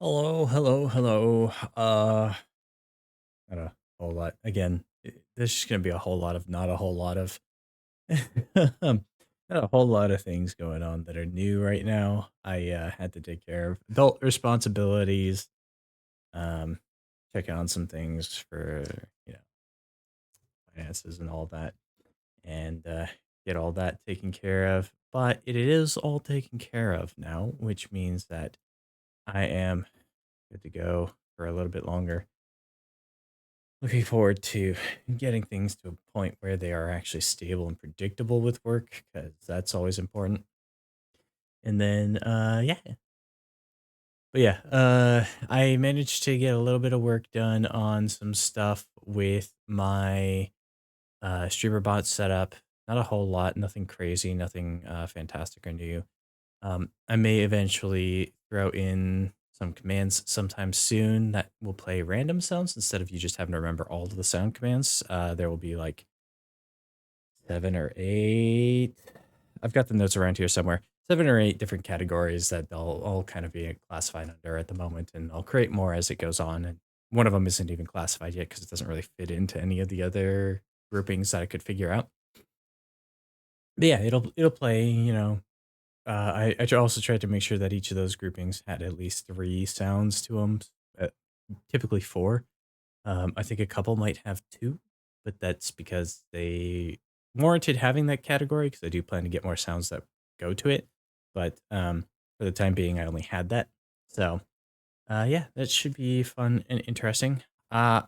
Hello, hello, hello. Not a whole lot. Again, this is gonna be a whole lot of not a whole lot of not a whole lot of things going on that are new right now. I had to take care of adult responsibilities, um, checking on some things for you know finances and all that, and get all that taken care of. But it is all taken care of now, which means that I am good to go for a little bit longer. Looking forward to getting things to a point where they are actually stable and predictable with work, because that's always important. And then, yeah, but yeah, I managed to get a little bit of work done on some stuff with my streamer bot setup. Not a whole lot, nothing crazy, nothing fantastic or new. I may eventually throw in some commands sometime soon that will play random sounds instead of you just having to remember all of the sound commands. There will be like 7 or 8. I've got the notes around here somewhere. 7 or 8 different categories that they'll all kind of be classified under at the moment, and I'll create more as it goes on. And one of them isn't even classified yet because it doesn't really fit into any of the other groupings that I could figure out. But yeah, it'll play. I also tried to make sure that each of those groupings had at least 3 sounds to them, typically 4. I think a couple might have 2, but that's because they warranted having that category because I do plan to get more sounds that go to it. But, for the time being, I only had that. So, yeah, that should be fun and interesting. I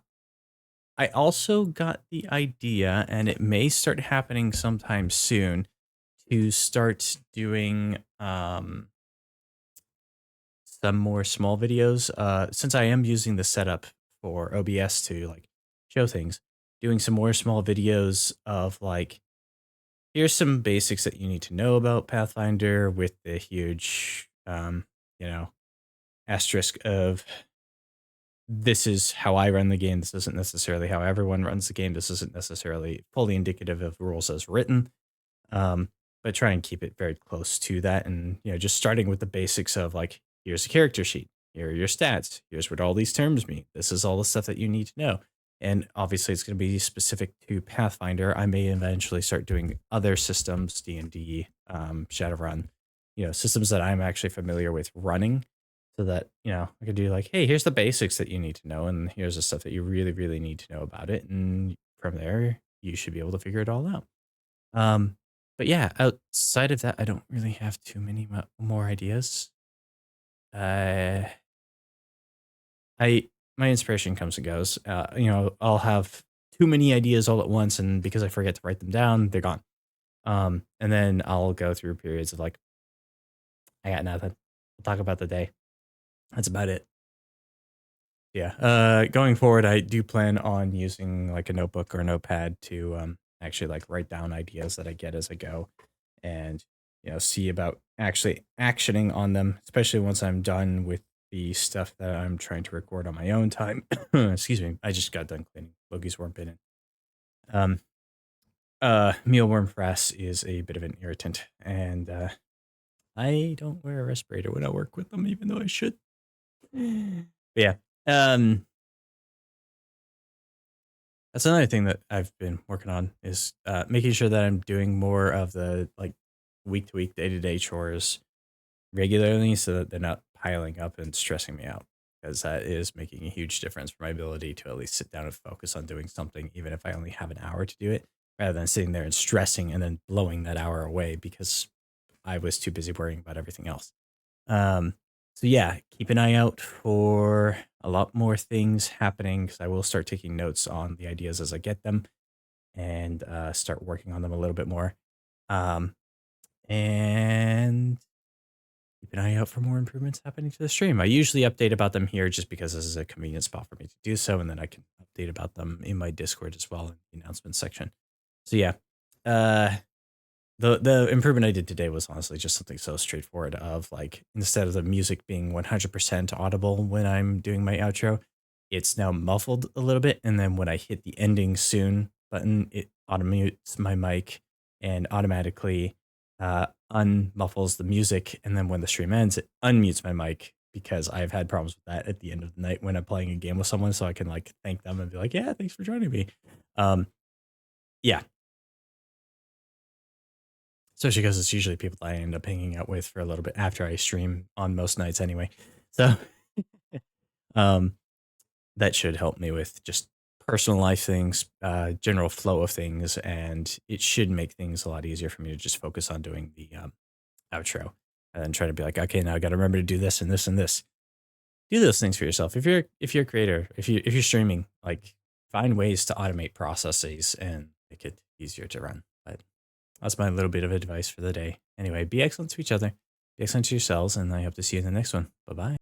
also got the idea, and it may start happening sometime soon, to start doing, some more small videos. Since I am using the setup for OBS to like show things, doing some more small videos of like, here's some basics that you need to know about Pathfinder with the huge, you know, asterisk of this is how I run the game. This isn't necessarily how everyone runs the game. This isn't necessarily fully indicative of rules as written. Um, but try and keep it very close to that. And, just starting with the basics of like, here's a character sheet, here are your stats, here's what all these terms mean. This is all the stuff that you need to know. And obviously, it's going to be specific to Pathfinder. I may eventually start doing other systems, D&D, Shadowrun, systems that I'm actually familiar with running, so that I could do like, hey, here's the basics that you need to know, and here's the stuff that you really, really need to know about it, and from there, you should be able to figure it all out. Um, but yeah, outside of that, I don't really have too many more ideas. Uh, I my inspiration comes and goes. I'll have too many ideas all at once, and because I forget to write them down, they're gone. And then I'll go through periods of like, I got nothing. We'll talk about the day. That's about it. Yeah. Going forward, I do plan on using like a notebook or a notepad to actually like write down ideas that I get as I go, and see about actually actioning on them, especially once I'm done with the stuff that I'm trying to record on my own time. Excuse me, I just got done cleaning Loki's worm bin. Um, Mealworm frass is a bit of an irritant, and I don't wear a respirator when I work with them, even though I should. But yeah, um, that's another thing that I've been working on is making sure that I'm doing more of the like week to week, day to day chores regularly so that they're not piling up and stressing me out, because that is making a huge difference for my ability to at least sit down and focus on doing something, even if I only have an hour to do it, rather than sitting there and stressing and then blowing that hour away because I was too busy worrying about everything else. Um, so yeah, keep an eye out for a lot more things happening because I will start taking notes on the ideas as I get them, and start working on them a little bit more. Um, and keep an eye out for more improvements happening to the stream. I usually update about them here just because this is a convenient spot for me to do so, and then I can update about them in my Discord as well in the announcements section. So yeah, uh, the improvement I did today was honestly just something so straightforward of like, instead of the music being 100% audible when I'm doing my outro, it's now muffled a little bit, and then when I hit the ending soon button, it automutes my mic and automatically unmuffles the music, and then when the stream ends, it unmutes my mic because I've had problems with that at the end of the night when I'm playing a game with someone, so I can like thank them and be like, "Yeah, thanks for joining me." Um, yeah, especially because it's usually people that I end up hanging out with for a little bit after I stream on most nights anyway. So, um, that should help me with just personal life things, general flow of things, and it should make things a lot easier for me to just focus on doing the outro and then try to be like, okay, now I got to remember to do this and this and this. Do those things for yourself. If you're a creator, if you're streaming, like find ways to automate processes and make it easier to run. But that's my little bit of advice for the day. Anyway, be excellent to each other, be excellent to yourselves, and I hope to see you in the next one. Bye bye.